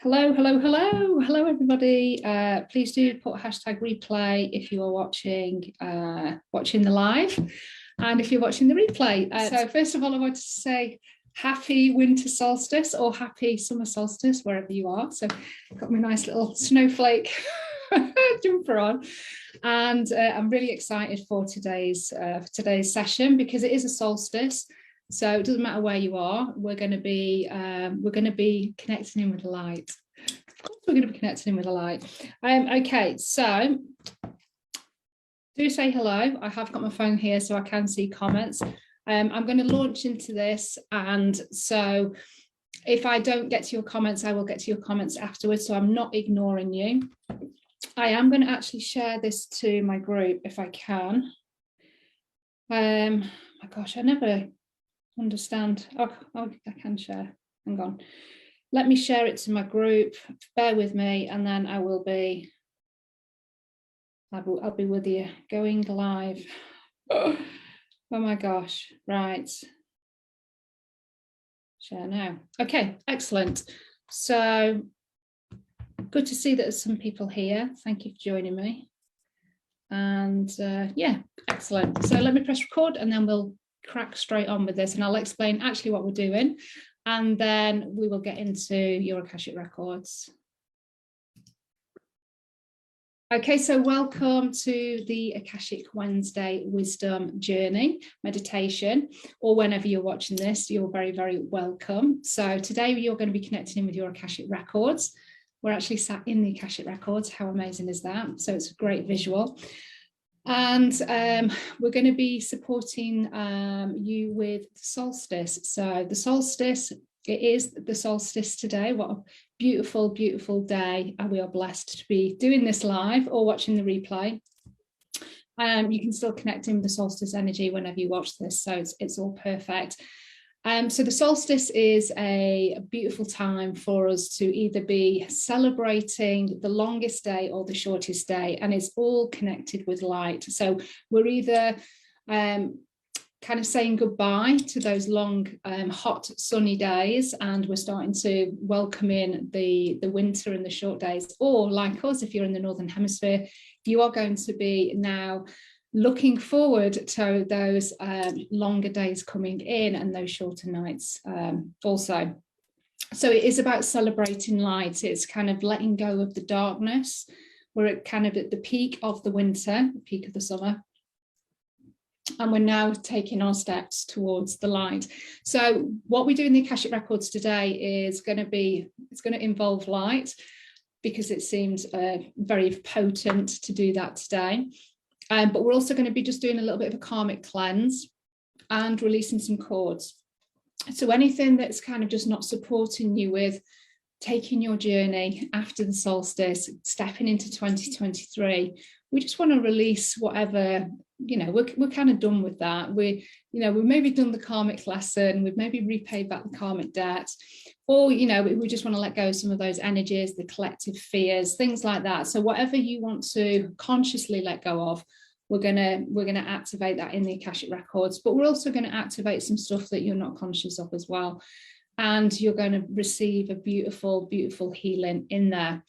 Hello, hello, hello, hello, everybody. Please do put hashtag replay if you are watching the live, and if you're watching the replay. So first of all, I want to say happy winter solstice or happy summer solstice, wherever you are. So I've got my nice little snowflake jumper on, and I'm really excited for today's session because it is a solstice. So it doesn't matter where you are, we're going to be connecting in with the light. Of course we're going to be connecting in with the light. Okay, so do say hello. I have got my phone here so I can see comments. I'm going to launch into this, and so if I don't get to your comments, I will get to your comments afterwards, so I'm not ignoring you. I am going to actually share this to my group if I can. My gosh, I never understand. Oh, I can share. Hang on. Let me share it to my group. Bear with me, and then I'll be with you. Going live. Oh my gosh. Right. Share now. Okay, excellent. So good to see that there's some people here. Thank you for joining me. And yeah, excellent. So let me press record, and then we'll crack straight on with this, and I'll explain actually what we're doing, and then we will get into your Akashic records. Okay, so welcome to the Akashic Wednesday Wisdom Journey meditation, or whenever you're watching this, you're very, very welcome. So today you're going to be connecting in with your Akashic records. We're actually sat in the Akashic records. How amazing is that? So it's a great visual. And we're going to be supporting you with the solstice. So the solstice, it is the solstice today. What a beautiful, beautiful day. And we are blessed to be doing this live or watching the replay. You can still connect in with the solstice energy whenever you watch this. So it's all perfect. So the solstice is a beautiful time for us to either be celebrating the longest day or the shortest day, and it's all connected with light. So we're either kind of saying goodbye to those long, hot, sunny days, and we're starting to welcome in the winter and the short days, or like us, if you're in the Northern Hemisphere, you are going to be now looking forward to those longer days coming in and those shorter nights also. So it is about celebrating light. It's kind of letting go of the darkness. We're at kind of at the peak of the winter, the peak of the summer. And we're now taking our steps towards the light. So what we do in the Akashic Records today is going to involve light, because it seems very potent to do that today. But we're also going to be just doing a little bit of a karmic cleanse and releasing some cords. So anything that's kind of just not supporting you with taking your journey after the solstice, stepping into 2023, we just want to release whatever, we're kind of done with that. We've maybe done the karmic lesson, we've maybe repaid back the karmic debt, or, we just want to let go of some of those energies, the collective fears, things like that. So whatever you want to consciously let go of, we're gonna activate that in the Akashic records, but we're also going to activate some stuff that you're not conscious of as well. And you're going to receive a beautiful, beautiful healing in there.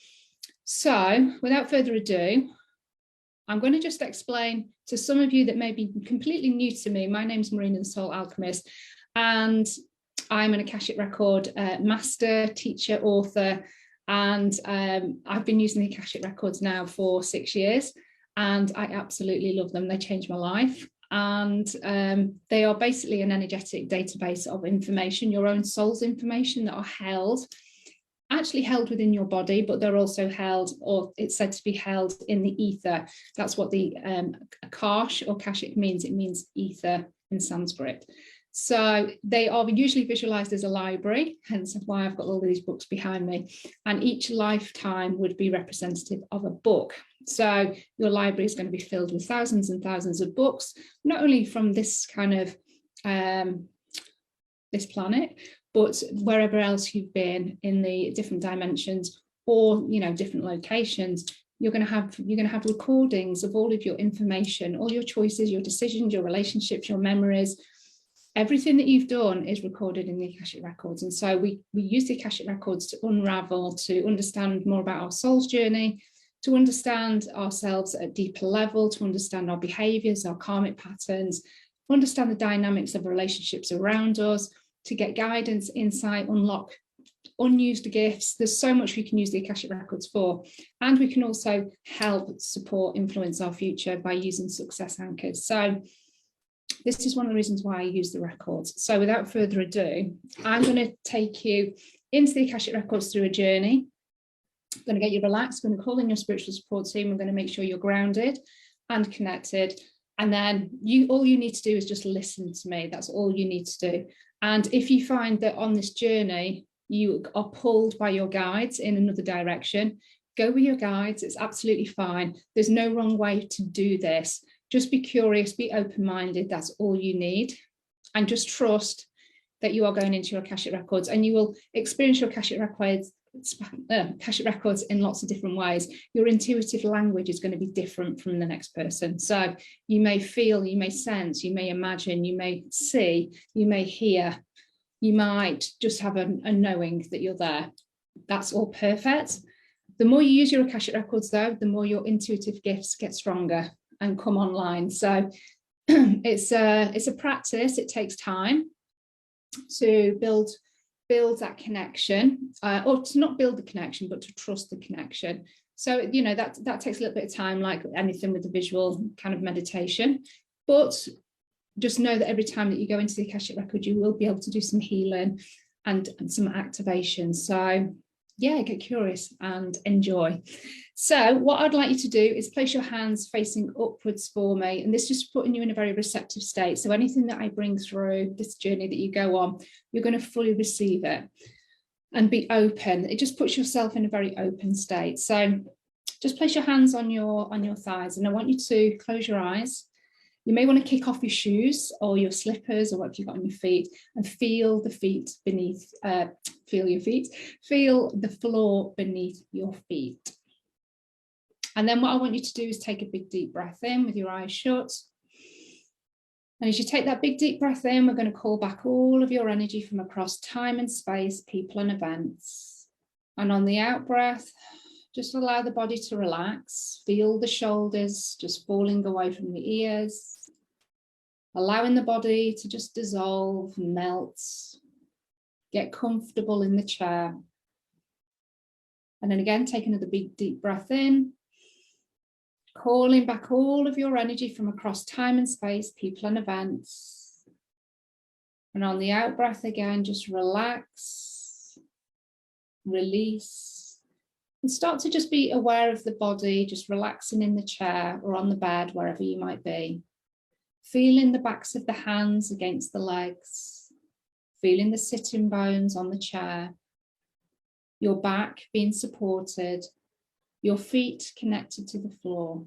So without further ado, I'm going to just explain to some of you that may be completely new to me. My name's Marina, the Soul Alchemist, and I'm an Akashic record master, teacher, author, and I've been using the Akashic records now for 6 years, and I absolutely love them. They changed my life, and they are basically an energetic database of information, your own soul's information, that are actually held within your body, but they're also held, or it's said to be held, in the ether. That's what the Akash or Akashic means. It means ether in Sanskrit. So they are usually visualized as a library, hence why I've got all these books behind me. And each lifetime would be representative of a book. So your library is going to be filled with thousands and thousands of books, not only from this kind of this planet, but wherever else you've been in the different dimensions, or different locations. You're going to have recordings of all of your information, all your choices, your decisions, your relationships, your memories, everything that you've done is recorded in the Akashic records. And so we use the Akashic records to unravel, to understand more about our soul's journey, to understand ourselves at a deeper level, to understand our behaviors, our karmic patterns, understand the dynamics of relationships around us, to get guidance, insight, unlock unused gifts. There's so much we can use the Akashic records for. And we can also help, support, influence our future by using success anchors. So this is one of the reasons why I use the records. So without further ado, I'm going to take you into the Akashic records through a journey. I'm going to get you relaxed. I'm going to call in your spiritual support team. We're going to make sure you're grounded and connected. And then all you need to do is just listen to me. That's all you need to do. And if you find that on this journey, you are pulled by your guides in another direction, go with your guides. It's absolutely fine. There's no wrong way to do this. Just be curious, be open-minded. That's all you need. And just trust that you are going into your Akashic records, and you will experience your Akashic records in lots of different ways. Your intuitive language is going to be different from the next person. So you may feel, you may sense, you may imagine, you may see, you may hear, you might just have a knowing that you're there. That's all perfect. The more you use your Akashic records, though, the more your intuitive gifts get stronger and come online. So it's a practice. It takes time to build that connection, or to not build the connection, but to trust the connection. So, you know, that takes a little bit of time, like anything with the visual kind of meditation. But just know that every time that you go into the Akashic record, you will be able to do some healing and some activation. So yeah, get curious and enjoy. So what I'd like you to do is place your hands facing upwards for me, and this just putting you in a very receptive state. So anything that I bring through this journey that you go on, you're going to fully receive it and be open. It just puts yourself in a very open state. So just place your hands on your thighs, and I want you to close your eyes. You may want to kick off your shoes or your slippers or what you've got on your feet, and feel the feet beneath, feel the floor beneath your feet. And then what I want you to do is take a big deep breath in with your eyes shut. And as you take that big deep breath in, we're going to call back all of your energy from across time and space, people and events. And on the out breath, just allow the body to relax. Feel the shoulders just falling away from the ears. Allowing the body to just dissolve, melt. Get comfortable in the chair. And then again, take another big deep breath in. Calling back all of your energy from across time and space, people and events. And on the out breath again, just relax, release. And start to just be aware of the body, just relaxing in the chair or on the bed, wherever you might be. Feeling the backs of the hands against the legs. Feeling the sitting bones on the chair. Your back being supported. Your feet connected to the floor.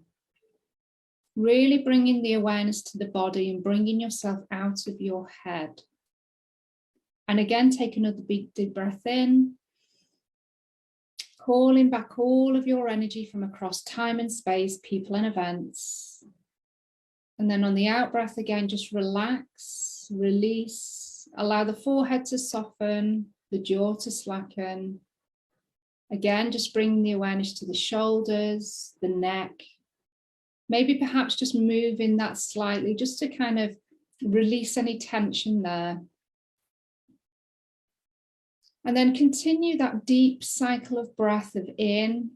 Really bringing the awareness to the body and bringing yourself out of your head. And again, take another big deep breath in. Calling back all of your energy from across time and space, people and events. And then on the out breath again, just relax, release, allow the forehead to soften, the jaw to slacken. Again, just bring the awareness to the shoulders, the neck. Maybe perhaps just moving that slightly, just to kind of release any tension there. And then continue that deep cycle of breath of in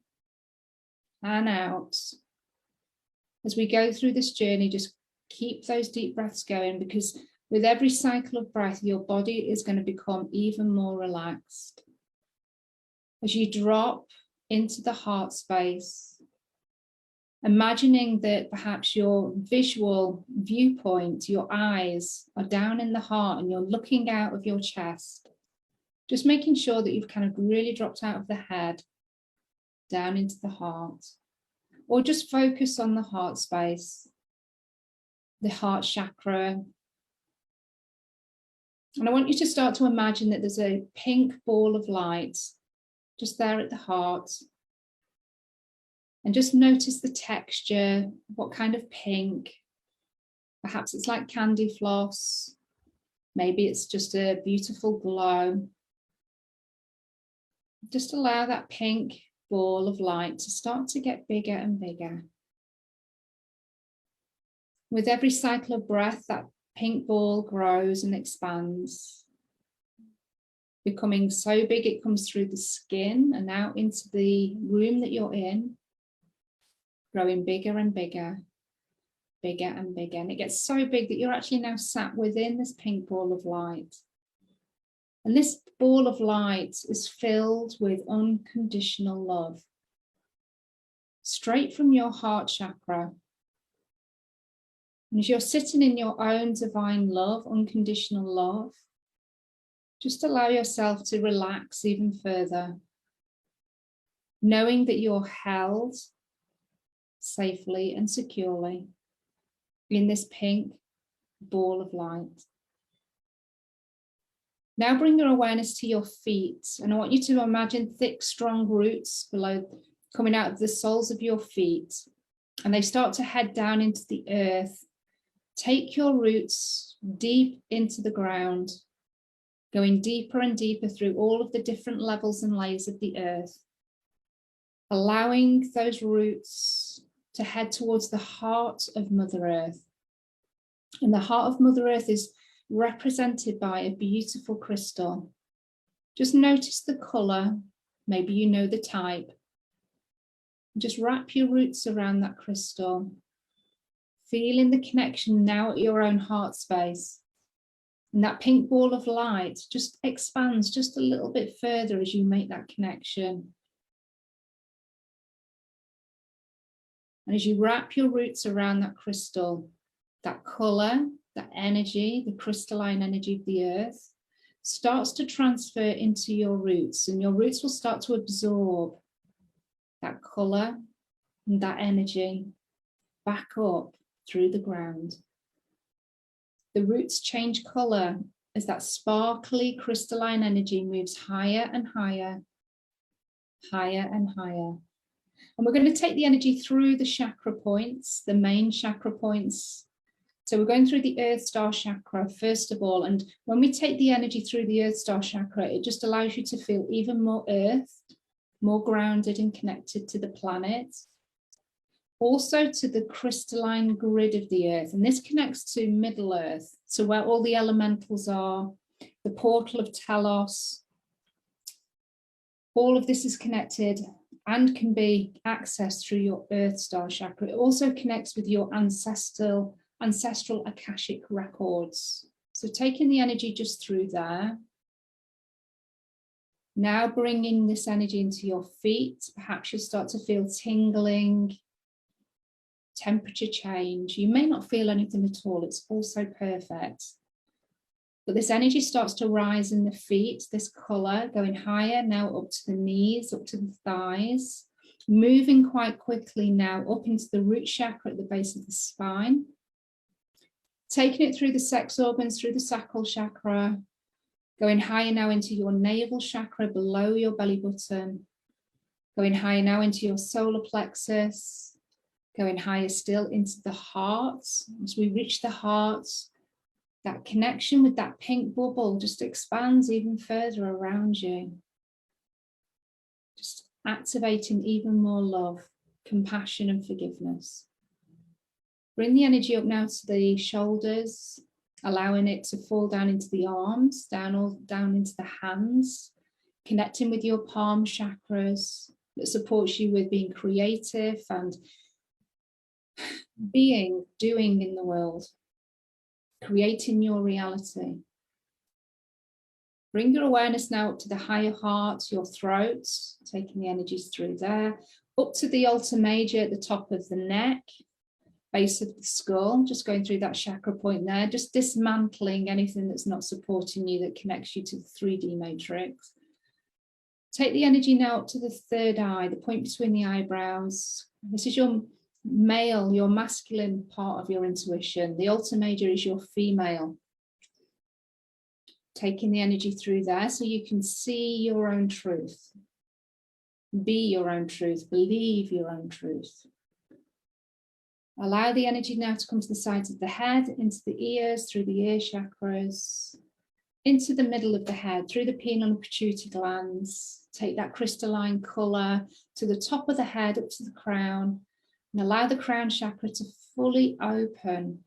and out. As we go through this journey, just keep those deep breaths going, because with every cycle of breath, your body is going to become even more relaxed. As you drop into the heart space, imagining that perhaps your visual viewpoint, your eyes are down in the heart and you're looking out of your chest, just making sure that you've kind of really dropped out of the head, down into the heart. Or just focus on the heart space, the heart chakra. And I want you to start to imagine that there's a pink ball of light just there at the heart. And just notice the texture, what kind of pink. Perhaps it's like candy floss. Maybe it's just a beautiful glow. Just allow that pink ball of light to start to get bigger and bigger. With every cycle of breath, that pink ball grows and expands, becoming so big it comes through the skin and out into the room that you're in, growing bigger and bigger, bigger and bigger. And it gets so big that you're actually now sat within this pink ball of light. And this ball of light is filled with unconditional love, straight from your heart chakra. And as you're sitting in your own divine love, unconditional love, just allow yourself to relax even further, knowing that you're held safely and securely in this pink ball of light. Now bring your awareness to your feet, and I want you to imagine thick, strong roots below, coming out of the soles of your feet, and they start to head down into the earth. Take your roots deep into the ground, going deeper and deeper through all of the different levels and layers of the earth, allowing those roots to head towards the heart of Mother Earth. And the heart of Mother Earth is represented by a beautiful crystal. Just notice the color, maybe you know the type. Just wrap your roots around that crystal, feeling the connection now at your own heart space. And that pink ball of light just expands just a little bit further as you make that connection. And as you wrap your roots around that crystal, that color, that energy, the crystalline energy of the earth starts to transfer into your roots, and your roots will start to absorb that color and that energy back up through the ground. The roots change color as that sparkly crystalline energy moves higher and higher, higher and higher. And we're going to take the energy through the chakra points, the main chakra points. So we're going through the Earth Star chakra first of all. And when we take the energy through the Earth Star chakra, it just allows you to feel even more earthed, more grounded and connected to the planet. Also to the crystalline grid of the earth. And this connects to Middle Earth. So where all the elementals are, the portal of Telos. All of this is connected and can be accessed through your Earth Star chakra. It also connects with your ancestral Akashic records. So taking the energy just through there. Now bringing this energy into your feet. Perhaps you'll start to feel tingling, temperature change. You may not feel anything at all. It's also perfect. But this energy starts to rise in the feet, this color going higher now up to the knees, up to the thighs, moving quite quickly now up into the root chakra at the base of the spine. Taking it through the sex organs, through the sacral chakra, going higher now into your navel chakra below your belly button, going higher now into your solar plexus, going higher still into the heart. As we reach the heart, that connection with that pink bubble just expands even further around you. Just activating even more love, compassion and forgiveness. Bring the energy up now to the shoulders, allowing it to fall down into the arms, down into the hands, connecting with your palm chakras that supports you with being creative and doing in the world, creating your reality. Bring your awareness now up to the higher heart, your throat, taking the energies through there, up to the altar major at the top of the neck, base of the skull, just going through that chakra point there, just dismantling anything that's not supporting you that connects you to the 3D matrix. Take the energy now up to the third eye, the point between the eyebrows. This is your male, your masculine part of your intuition. The altar major is your female. Taking the energy through there so you can see your own truth. Be your own truth, believe your own truth. Allow the energy now to come to the sides of the head, into the ears, through the ear chakras, into the middle of the head, through the pineal and pituitary glands. Take that crystalline colour to the top of the head, up to the crown, and allow the crown chakra to fully open,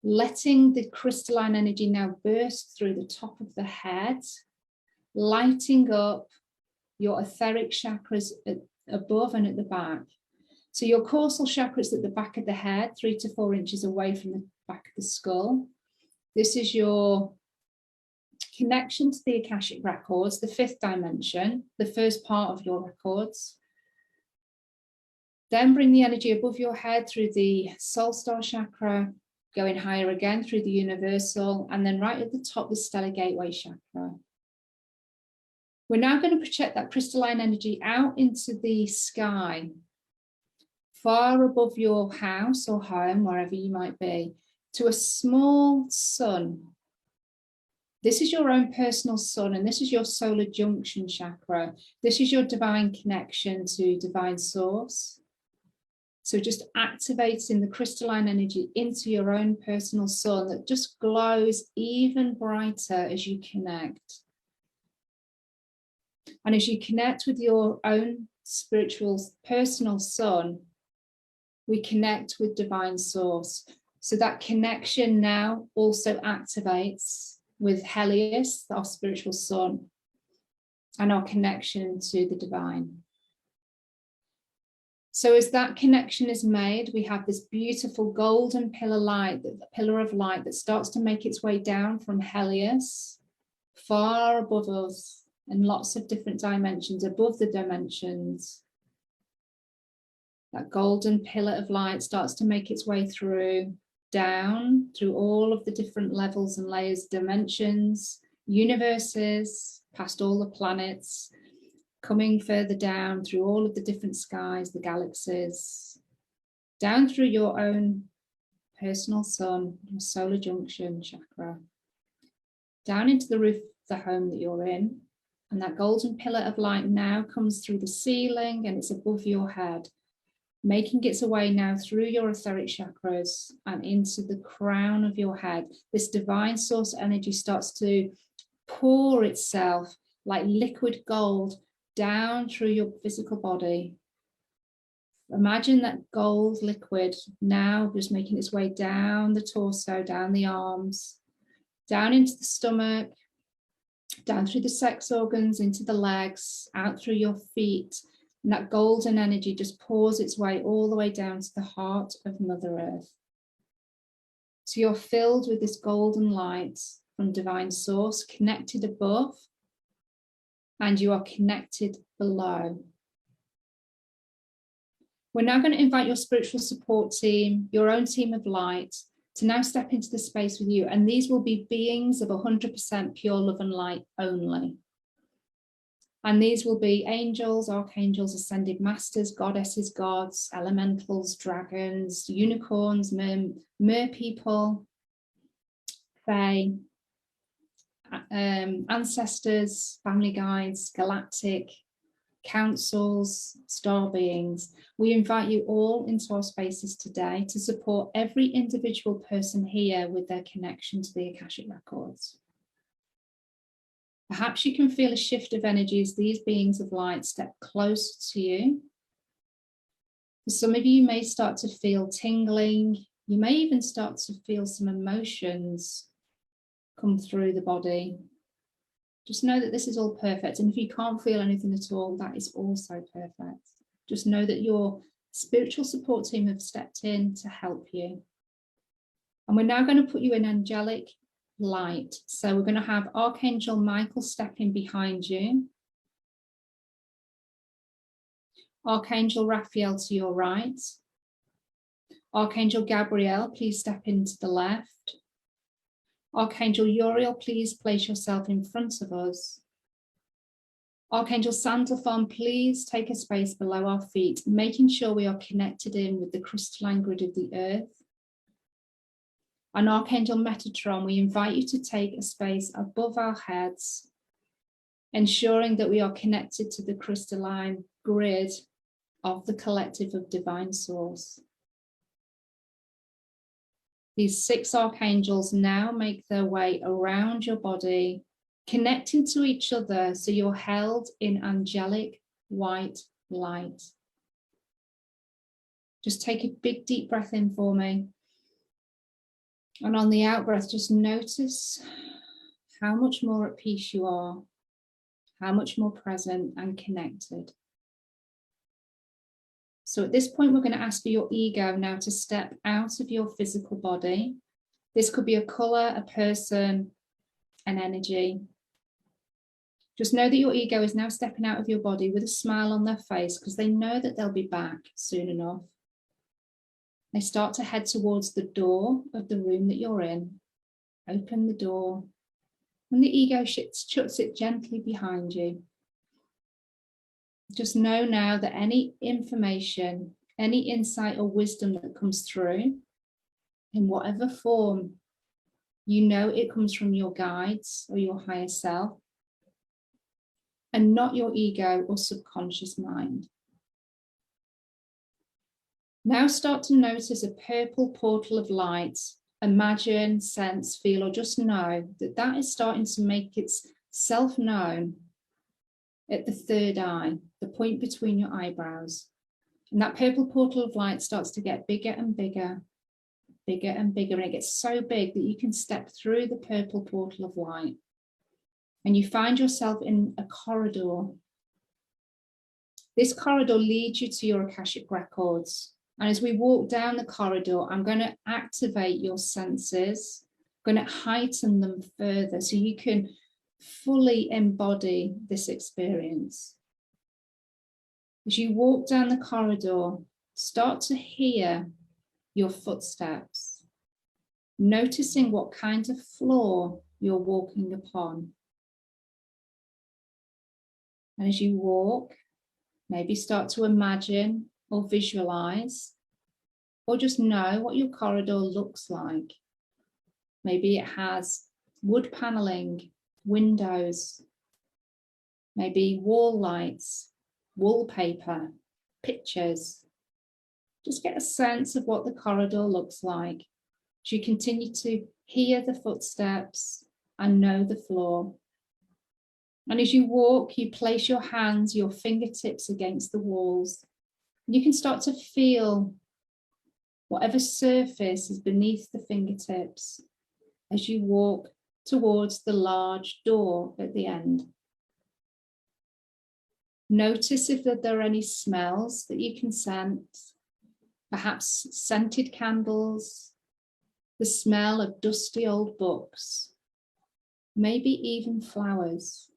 letting the crystalline energy now burst through the top of the head, lighting up your etheric chakras above and at the back. So your causal chakra is at the back of the head, 3 to 4 inches away from the back of the skull. This is your connection to the Akashic records, the 5th dimension, the first part of your records. Then bring the energy above your head through the soul star chakra, going higher again through the universal, and then right at the top, the stellar gateway chakra. We're now going to project that crystalline energy out into the sky, far above your house or home, wherever you might be, to a small sun. This is your own personal sun, and this is your solar junction chakra. This is your divine connection to divine source. So just activating the crystalline energy into your own personal sun that just glows even brighter as you connect. And as you connect with your own spiritual personal sun, we connect with divine source. So that connection now also activates with Helios, our spiritual sun, and our connection to the divine. So as that connection is made, we have this beautiful golden pillar of light that starts to make its way down from Helios, far above us, in lots of different dimensions, above the dimensions. That golden pillar of light starts to make its way down through all of the different levels and layers, dimensions, universes, past all the planets, coming further down through all of the different skies, the galaxies, down through your own personal sun, your solar junction chakra, down into the roof of the home that you're in. And that golden pillar of light now comes through the ceiling and it's above your head, making its way now through your etheric chakras and into the crown of your head. This divine source energy starts to pour itself like liquid gold down through your physical body. Imagine that gold liquid now just making its way down the torso, down the arms, down into the stomach, down through the sex organs, into the legs, out through your feet. And that golden energy just pours its way all the way down to the heart of Mother Earth. So you're filled with this golden light from divine source, connected above, and you are connected below. We're now going to invite your spiritual support team, your own team of light, to now step into the space with you. And these will be beings of 100% pure love and light only. And these will be angels, archangels, ascended masters, goddesses, gods, elementals, dragons, unicorns, mer people, fae, ancestors, family guides, galactic councils, star beings. We invite you all into our spaces today to support every individual person here with their connection to the Akashic records. Perhaps you can feel a shift of energy as these beings of light step closer to you. For some of you, you may start to feel tingling. You may even start to feel some emotions come through the body. Just know that this is all perfect. And if you can't feel anything at all, that is also perfect. Just know that your spiritual support team have stepped in to help you. And we're now going to put you in angelic light. So we're going to have Archangel Michael step in behind you. Archangel Raphael to your right. Archangel Gabriel, please step into the left. Archangel Uriel, please place yourself in front of us. Archangel Sandalphon, please take a space below our feet, making sure we are connected in with the crystalline grid of the earth. And Archangel Metatron, we invite you to take a space above our heads, ensuring that we are connected to the crystalline grid of the collective of divine source. These 6 archangels now make their way around your body, connecting to each other so you're held in angelic white light. Just take a big deep breath in for me. And on the out breath, just notice how much more at peace you are, how much more present and connected. So at this point, we're going to ask for your ego now to step out of your physical body. This could be a color, a person, an energy. Just know that your ego is now stepping out of your body with a smile on their face because they know that they'll be back soon enough. They start to head towards the door of the room that you're in. Open the door. And the ego shuts it gently behind you. Just know now that any information, any insight or wisdom that comes through, in whatever form, you know it comes from your guides or your higher self, and not your ego or subconscious mind. Now start to notice a purple portal of light. Imagine, sense, feel, or just know that that is starting to make itself known at the third eye, the point between your eyebrows. And that purple portal of light starts to get bigger and bigger, bigger and bigger. And it gets so big that you can step through the purple portal of light. And you find yourself in a corridor. This corridor leads you to your Akashic records. And as we walk down the corridor, I'm going to activate your senses, I'm going to heighten them further so you can fully embody this experience. As you walk down the corridor, start to hear your footsteps, noticing what kind of floor you're walking upon. And as you walk, maybe start to imagine or visualize, or just know what your corridor looks like. Maybe it has wood paneling, windows, maybe wall lights, wallpaper, pictures. Just get a sense of what the corridor looks like as you continue to hear the footsteps and know the floor. And as you walk, you place your hands, your fingertips against the walls. You can start to feel whatever surface is beneath the fingertips as you walk towards the large door at the end. Notice if there are any smells that you can sense, perhaps scented candles, the smell of dusty old books, maybe even flowers.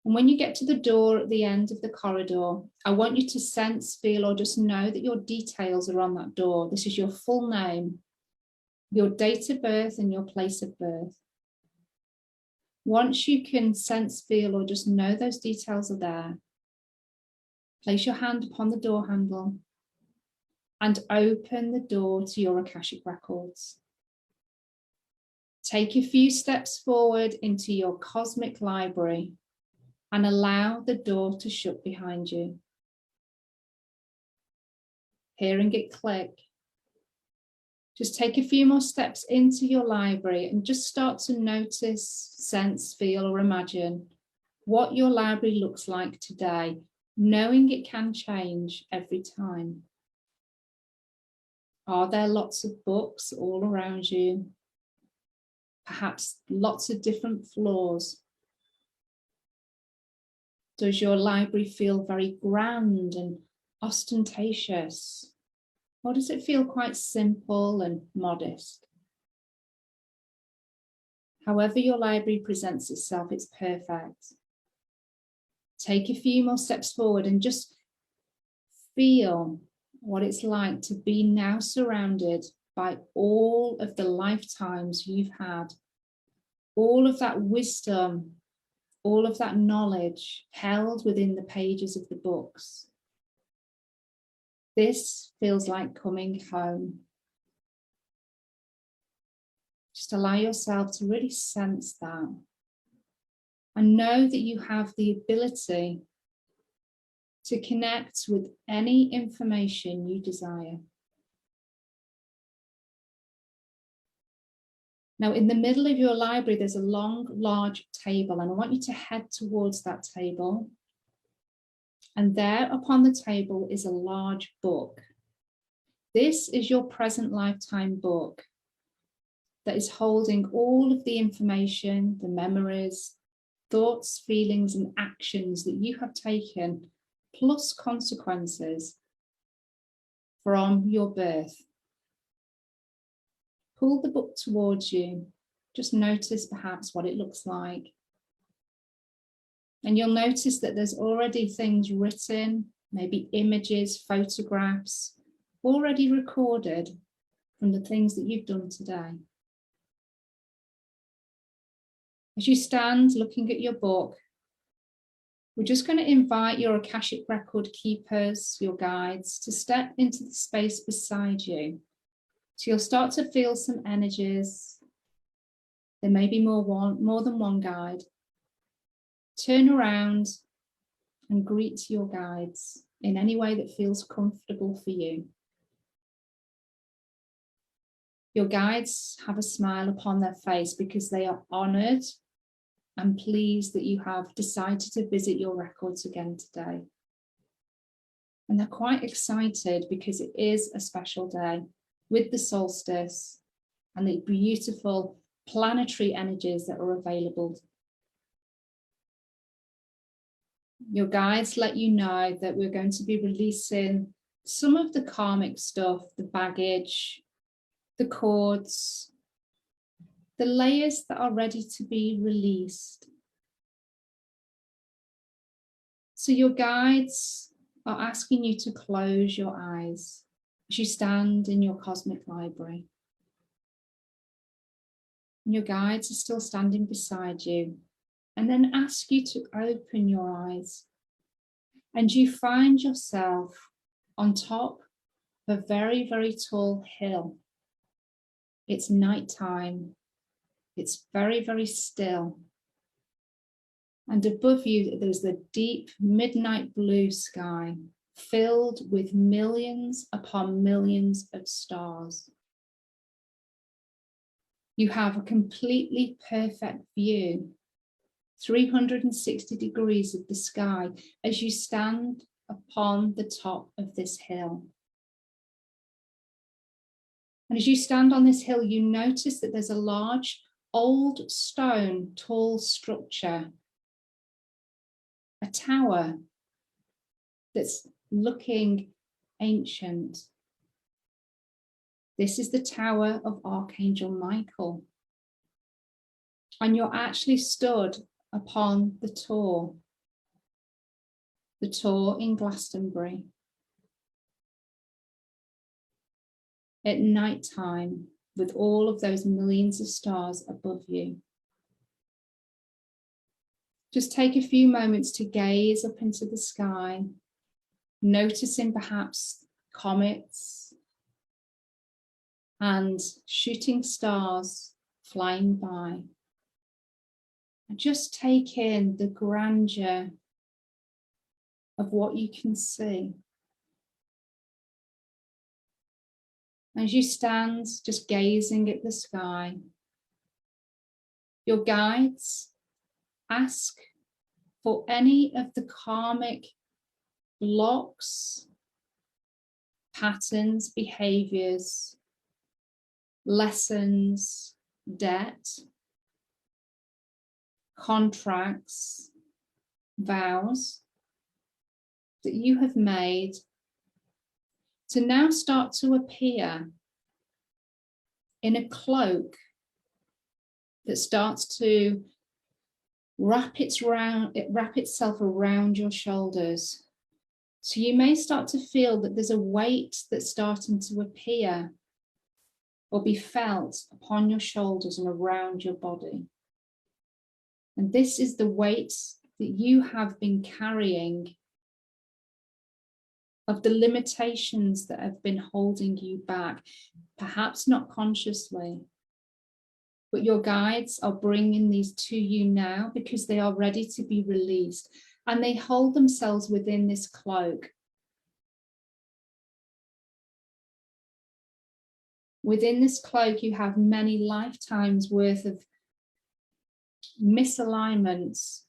And when you get to the door at the end of the corridor, I want you to sense, feel, or just know that your details are on that door. This is your full name, your date of birth, and your place of birth. Once you can sense, feel, or just know those details are there, place your hand upon the door handle and open the door to your Akashic records. Take a few steps forward into your cosmic library and allow the door to shut behind you. Hearing it click, just take a few more steps into your library and just start to notice, sense, feel, or imagine what your library looks like today, knowing it can change every time. Are there lots of books all around you? Perhaps lots of different floors. Does your library feel very grand and ostentatious? Or does it feel quite simple and modest? However your library presents itself, it's perfect. Take a few more steps forward and just feel what it's like to be now surrounded by all of the lifetimes you've had, all of that wisdom, all of that knowledge held within the pages of the books. This feels like coming home. Just allow yourself to really sense that and know that you have the ability to connect with any information you desire. Now, in the middle of your library, there's a long, large table, and I want you to head towards that table. And there upon the table is a large book. This is your present lifetime book that is holding all of the information, the memories, thoughts, feelings, and actions that you have taken, plus consequences from your birth. Pull the book towards you. Just notice perhaps what it looks like. And you'll notice that there's already things written, maybe images, photographs, already recorded from the things that you've done today. As you stand looking at your book, we're just going to invite your Akashic record keepers, your guides, to step into the space beside you. So you'll start to feel some energies. There may be more than one guide. Turn around and greet your guides in any way that feels comfortable for you. Your guides have a smile upon their face because they are honored and pleased that you have decided to visit your records again today. And they're quite excited because it is a special day with the solstice and the beautiful planetary energies that are available. Your guides let you know that we're going to be releasing some of the karmic stuff, the baggage, the cords, the layers that are ready to be released. So your guides are asking you to close your eyes as you stand in your cosmic library. And your guides are still standing beside you, and then ask you to open your eyes. And you find yourself on top of a very, very tall hill. It's nighttime. It's very, very still. And above you, there's the deep midnight blue sky filled with millions upon millions of stars. You have a completely perfect view, 360 degrees of the sky as you stand upon the top of this hill. And as you stand on this hill, you notice that there's a large old stone tall structure, a tower that's looking ancient. This is the tower of Archangel Michael. And you're actually stood upon the Tor in Glastonbury. At night time, with all of those millions of stars above you. Just take a few moments to gaze up into the sky, noticing perhaps comets and shooting stars flying by. And just take in the grandeur of what you can see. As you stand just gazing at the sky, your guides ask for any of the karmic blocks, patterns, behaviors, lessons, debt, contracts, vows that you have made to now start to appear in a cloak that starts to wrap itself around your shoulders. So you may start to feel that there's a weight that's starting to appear or be felt upon your shoulders and around your body. And this is the weight that you have been carrying of the limitations that have been holding you back, perhaps not consciously, but your guides are bringing these to you now because they are ready to be released, and they hold themselves within this cloak. Within this cloak, you have many lifetimes worth of misalignments,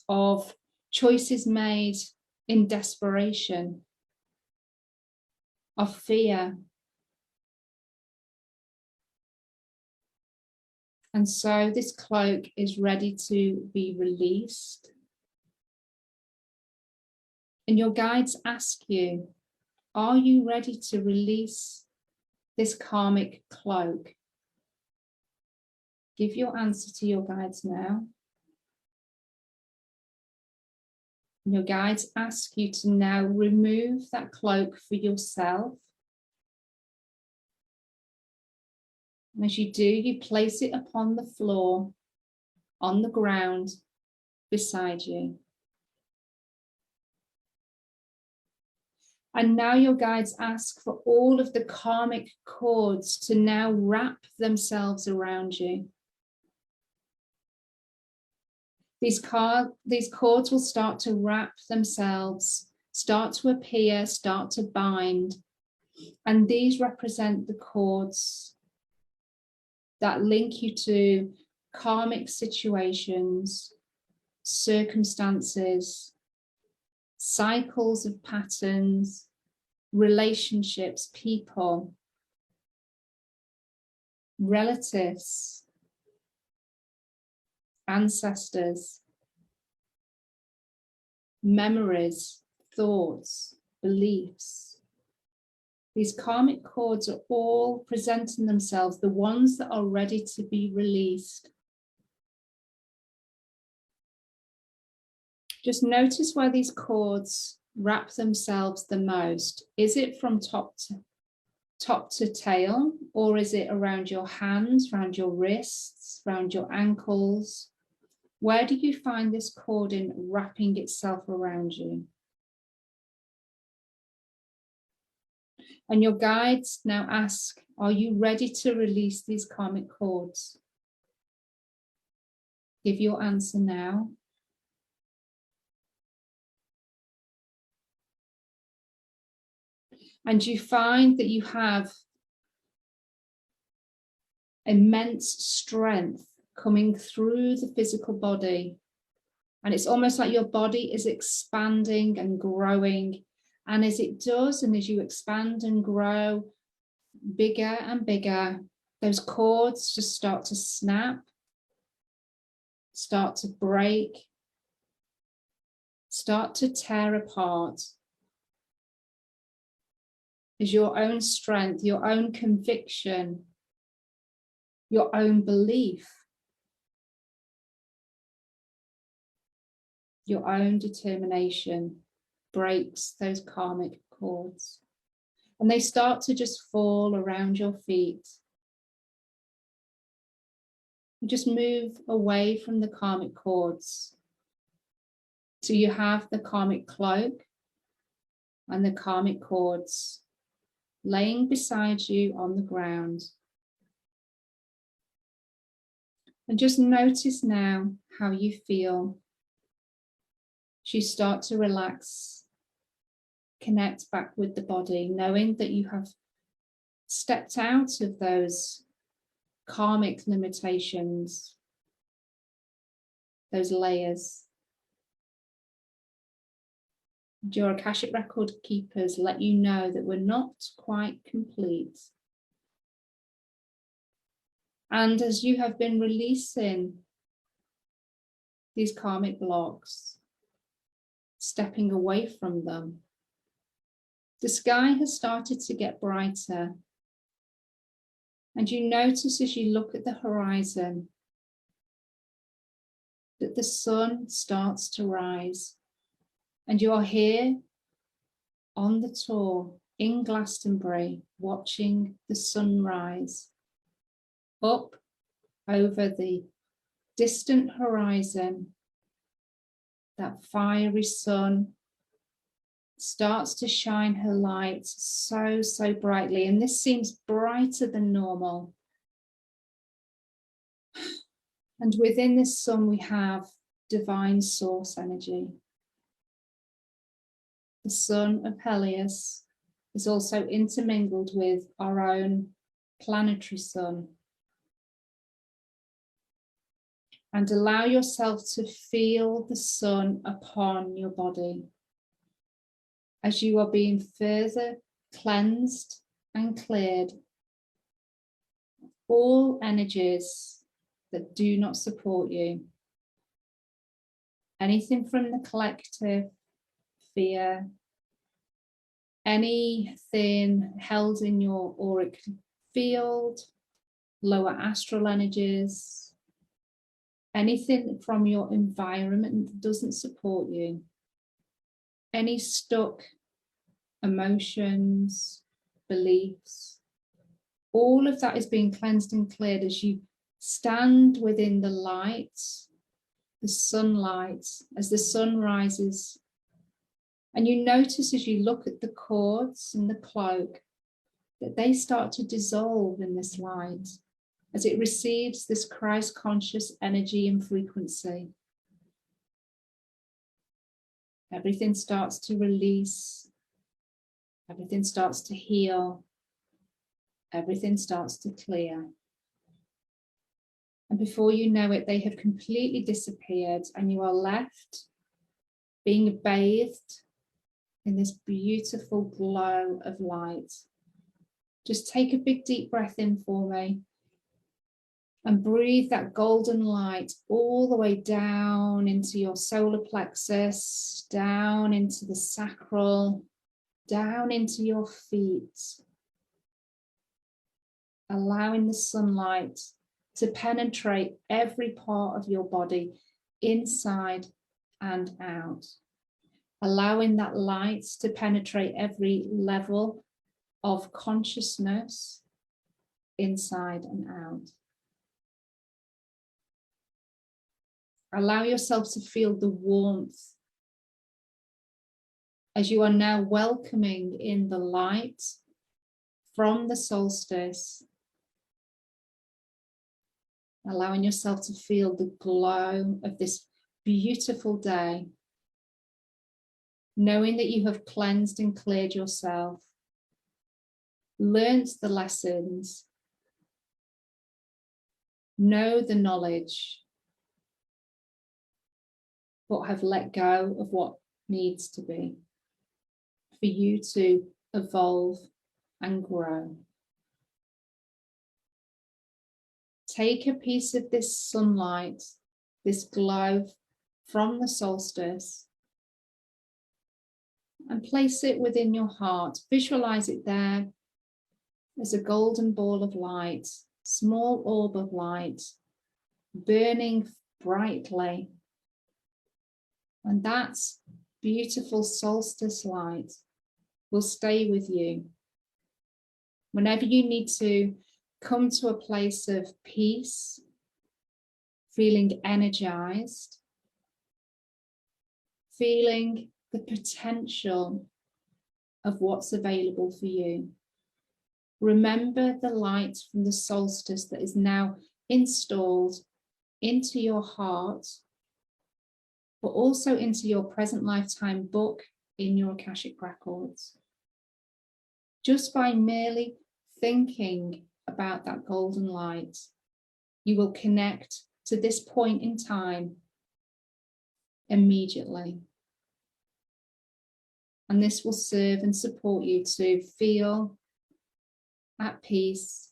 of choices made in desperation, of fear. And so this cloak is ready to be released. And your guides ask you, are you ready to release this karmic cloak? Give your answer to your guides now. And your guides ask you to now remove that cloak for yourself. And as you do, you place it upon the floor, on the ground, beside you. And now your guides ask for all of the karmic cords to now wrap themselves around you. These cords will start to wrap themselves, start to appear, start to bind. And these represent the cords that link you to karmic situations, circumstances, cycles of patterns, relationships, people, relatives, ancestors, memories, thoughts, beliefs. These karmic cords are all presenting themselves, the ones that are ready to be released. Just notice where these cords wrap themselves the most. Is it from top to tail, or is it around your hands, around your wrists, around your ankles? Where do you find this cording wrapping itself around you? And your guides now ask, are you ready to release these karmic cords? Give your answer now. And you find that you have immense strength coming through the physical body. And it's almost like your body is expanding and growing. And as it does, and as you expand and grow bigger and bigger, those cords just start to snap, start to break, start to tear apart. As your own strength, your own conviction, your own belief, your own determination breaks those karmic cords. And they start to just fall around your feet. You just move away from the karmic cords. So you have the karmic cloak and the karmic cords laying beside you on the ground. And just notice now how you feel. As you start to relax, connect back with the body, knowing that you have stepped out of those karmic limitations, those layers. Your Akashic record keepers let you know that we're not quite complete. And as you have been releasing these karmic blocks, stepping away from them, the sky has started to get brighter. And you notice as you look at the horizon that the sun starts to rise. And you're here on the tour in Glastonbury, watching the sunrise up over the distant horizon. That fiery sun starts to shine her light so brightly, and this seems brighter than normal. And within this sun we have divine source energy, the son of Helios, is also intermingled with our own planetary sun. And allow yourself to feel the sun upon your body as you are being further cleansed and cleared. All energies that do not support you. Anything from the collective, fear, anything held in your auric field, lower astral energies, anything from your environment that doesn't support you, any stuck emotions, beliefs, all of that is being cleansed and cleared as you stand within the light, the sunlight, as the sun rises. And you notice as you look at the cords and the cloak that they start to dissolve in this light as it receives this Christ conscious energy and frequency. Everything starts to release. Everything starts to heal. Everything starts to clear. And before you know it, they have completely disappeared and you are left being bathed in this beautiful glow of light. Just take a big deep breath in for me and breathe that golden light all the way down into your solar plexus, down into the sacral, down into your feet, allowing the sunlight to penetrate every part of your body, inside and out, allowing that light to penetrate every level of consciousness, inside and out. Allow yourself to feel the warmth as you are now welcoming in the light from the solstice, allowing yourself to feel the glow of this beautiful day, knowing that you have cleansed and cleared yourself, learnt the lessons, know the knowledge, but have let go of what needs to be for you to evolve and grow. Take a piece of this sunlight, this glow from the solstice, and place it within your heart. Visualize it there as a golden ball of light, small orb of light, burning brightly. And that beautiful solstice light will stay with you. Whenever you need to come to a place of peace, feeling energized, feeling the potential of what's available for you. Remember the light from the solstice that is now installed into your heart, but also into your present lifetime book in your Akashic records. Just by merely thinking about that golden light, you will connect to this point in time immediately. And this will serve and support you to feel at peace,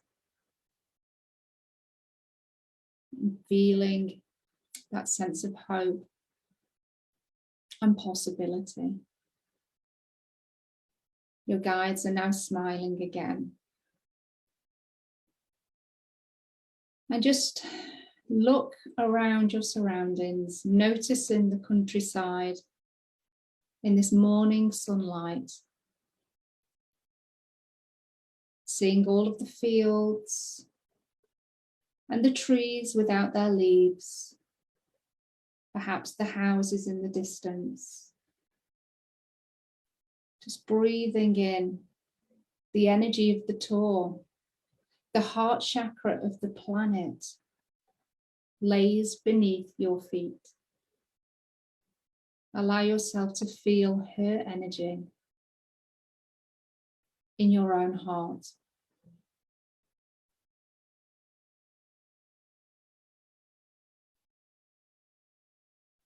feeling that sense of hope and possibility. Your guides are now smiling again. And just look around your surroundings, noticing the countryside in this morning sunlight. Seeing all of the fields and the trees without their leaves, perhaps the houses in the distance. Just breathing in the energy of the Tor, the heart chakra of the planet lays beneath your feet. Allow yourself to feel her energy. in your own heart.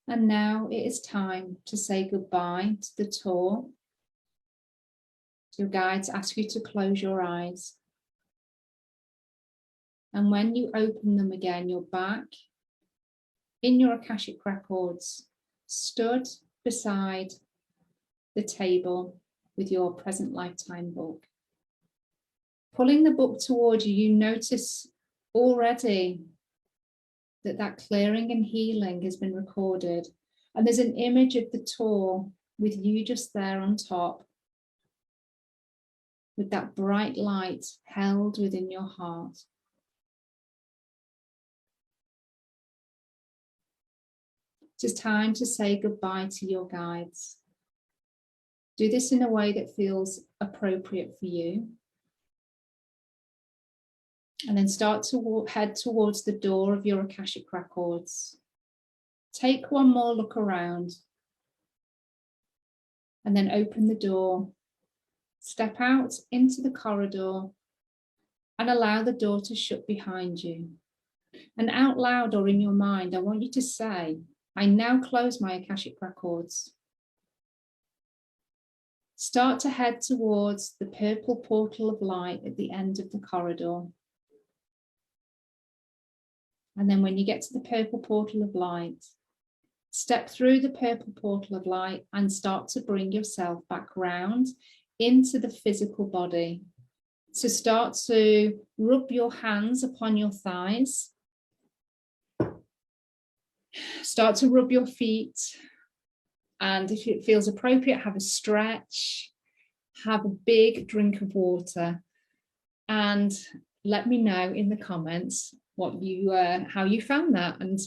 And now it is time to say goodbye to the tour. Your guides ask you to close your eyes. And when you open them again, you're back in your Akashic records, stood beside the table with your present lifetime book. Pulling the book towards you, you notice already that clearing and healing has been recorded. And there's an image of the tour with you just there on top, with that bright light held within your heart. It's time to say goodbye to your guides. Do this in a way that feels appropriate for you. And then start to head towards the door of your Akashic records. Take one more look around. And then open the door. Step out into the corridor and allow the door to shut behind you. And out loud or in your mind, I want you to say, I now close my Akashic records. Start to head towards the purple portal of light at the end of the corridor. And then when you get to the purple portal of light, step through the purple portal of light and start to bring yourself back round into the physical body. So start to rub your hands upon your thighs. Start to rub your feet. And if it feels appropriate, have a stretch, have a big drink of water, and let me know in the comments what you how you found that, and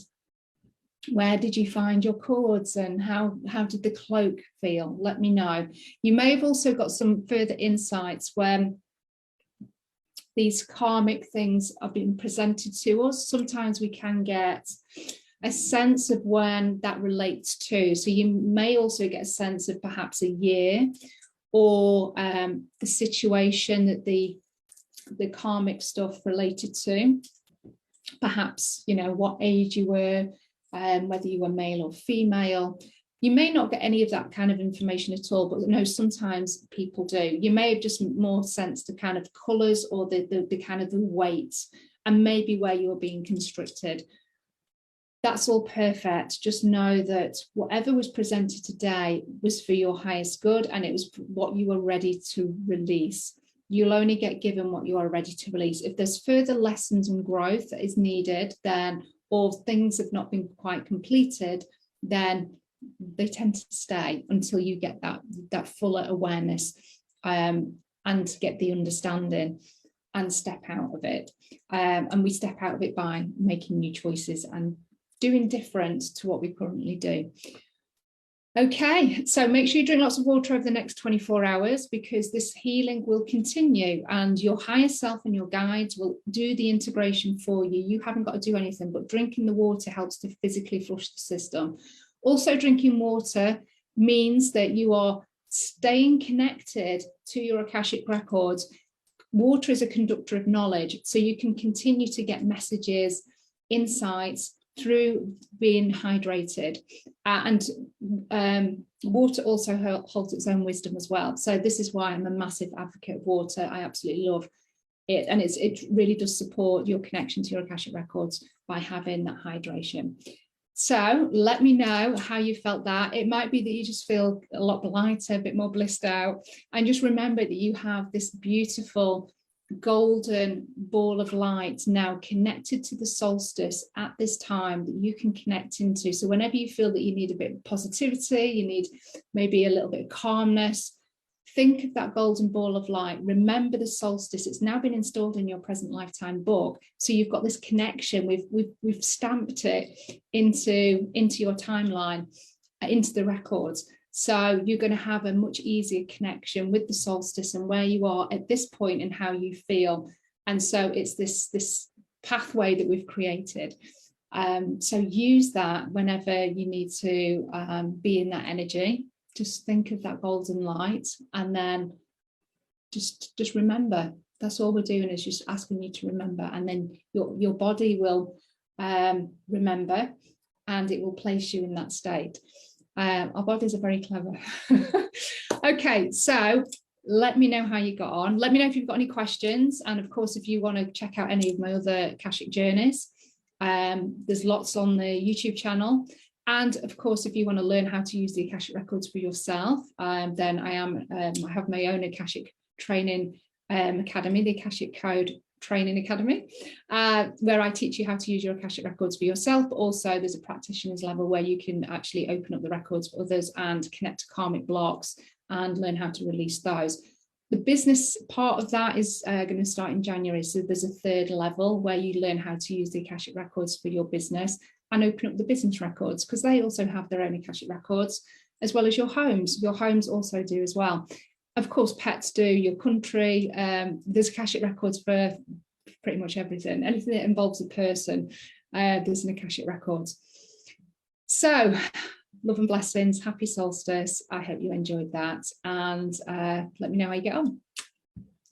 where did you find your cords, and how did the cloak feel? Let me know. You may have also got some further insights when these karmic things are being presented to us. Sometimes we can get a sense of when that relates to. So you may also get a sense of perhaps a year or the situation that the karmic stuff related to. Perhaps, you know, what age you were, whether you were male or female. You may not get any of that kind of information at all, but no, sometimes people do. You may have just more sense the kind of colours or the kind of the weight, and maybe where you were being constricted. That's all perfect. Just know that whatever was presented today was for your highest good, and it was what you were ready to release. You'll only get given what you are ready to release. If there's further lessons and growth that is needed, then, or things have not been quite completed, then they tend to stay until you get that fuller awareness and get the understanding and step out of it. And we step out of it by making new choices and doing different to what we currently do. Okay, so make sure you drink lots of water over the next 24 hours, because this healing will continue and your higher self and your guides will do the integration for you. You haven't got to do anything, but drinking the water helps to physically flush the system. Also, drinking water means that you are staying connected to your Akashic records. Water is a conductor of knowledge, so you can continue to get messages, insights, through being hydrated. Water also holds its own wisdom as well. So this is why I'm a massive advocate of water. I absolutely love it. And it really does support your connection to your Akashic records by having that hydration. So let me know how you felt that. It might be that you just feel a lot lighter, a bit more blissed out. And just remember that you have this beautiful golden ball of light now connected to the solstice at this time that you can connect into. So whenever you feel that you need a bit of positivity, you need maybe a little bit of calmness, think of that golden ball of light. Remember the solstice. It's now been installed in your present lifetime book, so you've got this connection. We've stamped it into your timeline, into the records. So you're going to have a much easier connection with the solstice and where you are at this point and how you feel. And so it's this pathway that we've created. So use that whenever you need to be in that energy. Just think of that golden light and then just remember. That's all we're doing, is just asking you to remember, and then your body will remember, and it will place you in that state. Our bodies are very clever. Okay, so let me know how you got on. Let me know if you've got any questions, and of course, if you want to check out any of my other Akashic journeys, there's lots on the YouTube channel. And of course, if you want to learn how to use the Akashic records for yourself, then I have my own Akashic training academy, the Akashic Code Training Academy, where I teach you how to use your Akashic records for yourself. But also there's a practitioner's level where you can actually open up the records for others and connect to karmic blocks and learn how to release those. The business part of that is going to start in January. So there's a third level where you learn how to use the Akashic records for your business and open up the business records, because they also have their own Akashic records, as well as your homes. Your homes also do as well. Of course, pets do, your country. There's Akashic records for pretty much everything. Anything that involves a person, there's an Akashic records. So, love and blessings. Happy solstice. I hope you enjoyed that. And let me know how you get on.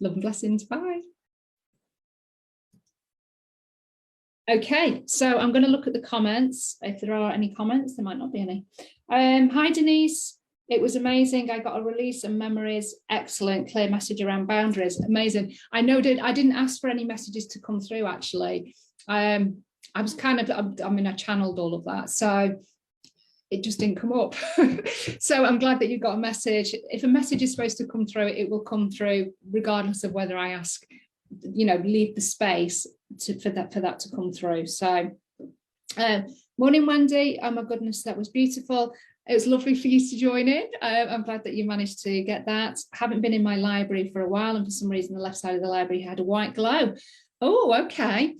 Love and blessings. Bye. Okay, so I'm going to look at the comments. If there are any comments, there might not be any. Hi, Denise. It was amazing. I got a release and memories. Excellent. Clear message around boundaries. Amazing. I didn't ask for any messages to come through, actually. I was I channeled all of that. So it just didn't come up. So I'm glad that you got a message. If a message is supposed to come through, it will come through regardless of whether I ask, leave the space for that to come through. So morning, Wendy. Oh my goodness, that was beautiful. It was lovely for you to join in. I'm glad that you managed to get that. I haven't been in my library for a while, and for some reason the left side of the library had a white glow. Oh, okay.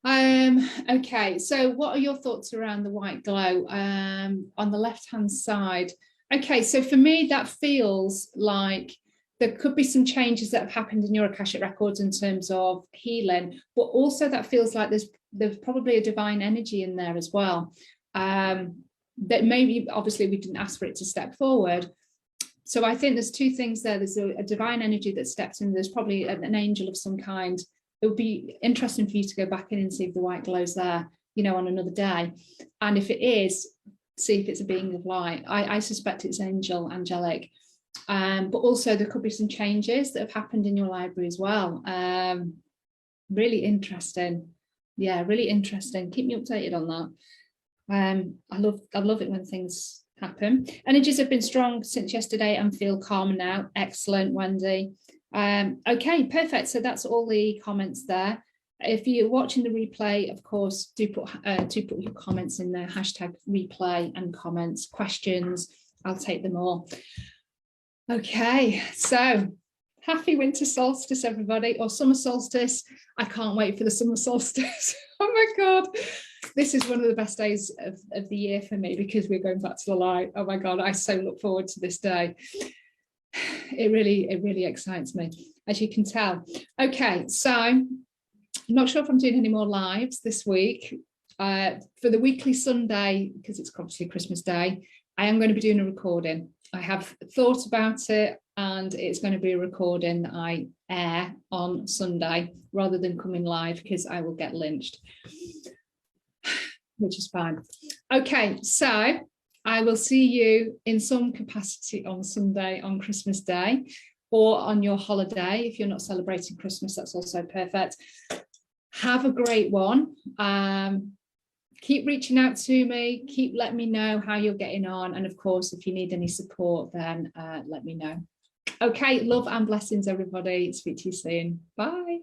Okay, so what are your thoughts around the white glow on the left hand side? Okay, so for me that feels like there could be some changes that have happened in your Akashic records in terms of healing, but also that feels like there's probably a divine energy in there as well. That maybe, obviously we didn't ask for it to step forward. So I think there's two things there. There's a divine energy that steps in. There's probably an angel of some kind. It would be interesting for you to go back in and see if the white glow's there, on another day. And if it is, see if it's a being of light. I suspect it's angelic. But also there could be some changes that have happened in your library as well. Really interesting. Yeah, really interesting. Keep me updated on that. I love it when things happen. Energies have been strong since yesterday and feel calmer now. Excellent, Wendy. Okay, perfect. So that's all the comments there. If you're watching the replay, of course, do put your comments in there. Hashtag replay and comments, questions. I'll take them all. Okay, so happy winter solstice, everybody, or summer solstice. I can't wait for the summer solstice. Oh my God. This is one of the best days of the year for me, because we're going back to the light. Oh my God, I so look forward to this day. It really excites me, as you can tell. Okay, so I'm not sure if I'm doing any more lives this week. For the weekly Sunday, because it's obviously Christmas Day, I am going to be doing a recording. I have thought about it, and it's going to be a recording that I air on Sunday rather than coming live, because I will get lynched, which is fine. Okay, so I will see you in some capacity on Sunday, on Christmas Day, or on your holiday. If you're not celebrating Christmas, that's also perfect. Have a great one. Keep reaching out to me. Keep letting me know how you're getting on. And of course, if you need any support, then let me know. Okay, love and blessings, everybody. Speak to you soon. Bye.